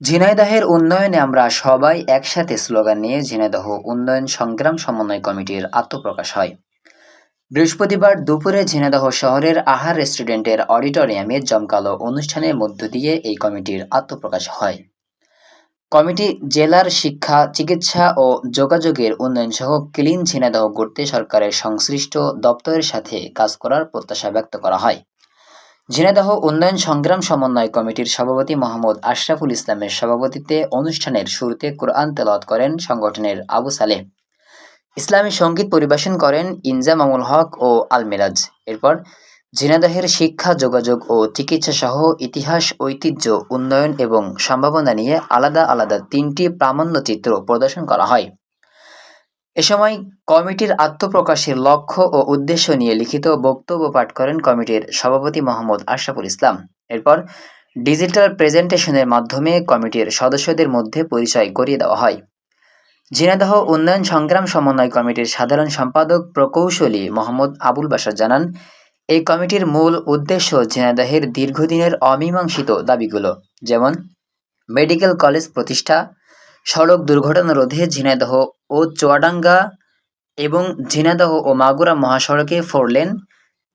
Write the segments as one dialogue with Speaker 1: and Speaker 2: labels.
Speaker 1: ঝিনাইদহের উন্নয়নে আমরা সবাই একসাথে স্লোগান নিয়ে ঝিনাইদহ উন্নয়ন সংগ্রাম সমন্বয় কমিটির আত্মপ্রকাশ হয়। বৃহস্পতিবার দুপুরে ঝিনাইদহ শহরের আহার রেস্টুরেন্টের অডিটোরিয়ামে জমকালো অনুষ্ঠানের মধ্য দিয়ে এই কমিটির আত্মপ্রকাশ হয়। কমিটি জেলার শিক্ষা, চিকিৎসা ও যোগাযোগের উন্নয়ন সহ ক্লিন ঝিনাইদহ গড়তে সরকারের সংশ্লিষ্ট দপ্তরের সাথে কাজ করার প্রত্যাশা ব্যক্ত করা হয়। ঝিনাইদহ উন্নয়ন সংগ্রাম সমন্বয় কমিটির সভাপতি মোহাম্মদ আশরাফুল ইসলামের সভাপতিত্বে অনুষ্ঠানের শুরুতে কোরআন তেলাওয়াত করেন সংগঠনের আবু সালেহ। ইসলামী সঙ্গীত পরিবেশন করেন ইনজামামুল হক ও আল মিরাজ। এরপর ঝিনাইদহের শিক্ষা, যোগাযোগ ও চিকিৎসা সহ ইতিহাস, ঐতিহ্য, উন্নয়ন এবং সম্ভাবনা নিয়ে আলাদা আলাদা 3টি প্রামাণ্যচিত্র প্রদর্শন করা হয়। এ সময় কমিটির আত্মপ্রকাশের লক্ষ্য ও উদ্দেশ্য নিয়ে লিখিত বক্তব্য পাঠ করেন কমিটির সভাপতি মোহাম্মদ আশরাফুল ইসলাম। এরপর ডিজিটাল প্রেজেন্টেশনের মাধ্যমে কমিটির সদস্যদের মধ্যে পরিচয় করিয়ে দেওয়া হয়। ঝিনাইদহ উন্নয়ন সংগ্রাম সমন্বয় কমিটির সাধারণ সম্পাদক প্রকৌশলী মোহাম্মদ আবুল বাশার জানান, এই কমিটির মূল উদ্দেশ্য ঝিনাইদহের দীর্ঘদিনের অমীমাংসিত দাবিগুলো, যেমন মেডিকেল কলেজ প্রতিষ্ঠা, সড়ক দুর্ঘটনা রোধে ঝিনাইদহ ও চুয়াডাঙ্গা এবং ঝিনাইদহ ও মাগুরা মহাসড়কে 4 লেন,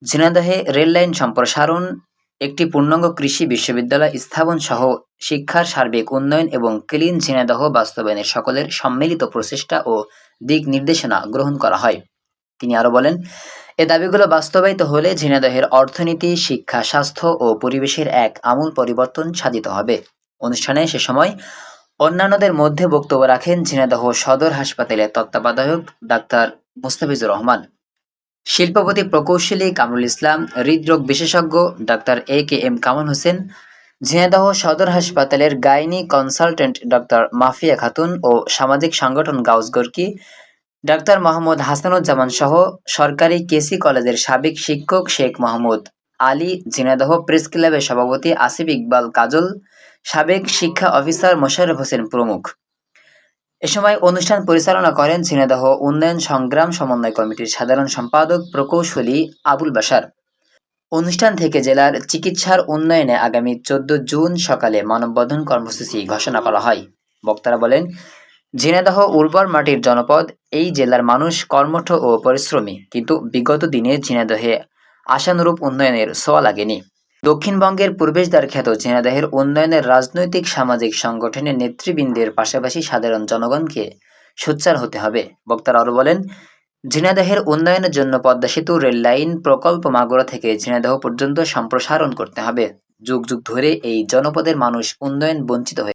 Speaker 1: ঝিনাইদহে রেললাইন সম্প্রসারণ, একটি পূর্ণাঙ্গ কৃষি বিশ্ববিদ্যালয় স্থাপন সহ শিক্ষার সার্বিক উন্নয়ন এবং ক্লিন ঝিনাইদহ বাস্তবায়নের সকলের সম্মিলিত প্রচেষ্টা ও দিক নির্দেশনা গ্রহণ করা হয়। তিনি আরও বলেন, এ দাবিগুলো বাস্তবায়িত হলে ঝিনাইদহের অর্থনীতি, শিক্ষা, স্বাস্থ্য ও পরিবেশের এক আমূল পরিবর্তন সাধিত হবে। অনুষ্ঠানে সে সময় অন্যান্যদের মধ্যে বক্তব্য রাখেন ঝিনাইদহ সদর হাসপাতালের তত্ত্বাবধায়ক ডাক্তার মুস্তাফিজুর রহমান, শিল্পপতি প্রকৌশলী কামরুল ইসলাম, হৃদরোগ বিশেষজ্ঞ ডাক্তার AKM কামাল হোসেন, ঝিনাইদহ সদর হাসপাতালের gynae consultant doctor Mafia Khatun ও সামাজিক সংগঠন গাউস গর্কি ডাক্তার মোহাম্মদ হাসানুজ্জামান সহ সরকারি কেসি কলেজের সাবেক শিক্ষক শেখ মোহাম্মদ আলী, ঝিনাইদহ প্রেস ক্লাবের সভাপতি আসিফ ইকবাল কাজল, সাবেক শিক্ষা অফিসার মোশাররফ হোসেন প্রমুখ। এ সময় অনুষ্ঠান পরিচালনা করেন ঝিনাইদহ উন্নয়ন সংগ্রাম সমন্বয় কমিটির সাধারণ সম্পাদক প্রকৌশলী আবুল বাশার। অনুষ্ঠান থেকে জেলার চিকিৎসার উন্নয়নে আগামী 14 জুন সকালে মানববন্ধন কর্মসূচি ঘোষণা করা হয়। বক্তারা বলেন, ঝিনাইদহ উর্বর মাটির জনপদ, এই জেলার মানুষ কর্মঠ ও পরিশ্রমী, কিন্তু বিগত দিনে ঝিনাইদহে আশানুরূপ উন্নয়নের ছোঁয়া লাগেনি। দক্ষিণবঙ্গের প্রবেশদ্বার খ্যাত ঝিনাইদহের উন্নয়নের রাজনৈতিক, সামাজিক সংগঠনের নেতৃবৃন্দের পাশাপাশি সাধারণ জনগণকে সোচ্চার হতে হবে। বক্তারা আরও বলেন, ঝিনাইদহের উন্নয়নের জন্য পদ্মা সেতু রেল লাইন প্রকল্প মাগুরা থেকে ঝিনাইদহ পর্যন্ত সম্প্রসারণ করতে হবে। যুগ যুগ ধরে এই জনপদের মানুষ উন্নয়ন বঞ্চিত হয়ে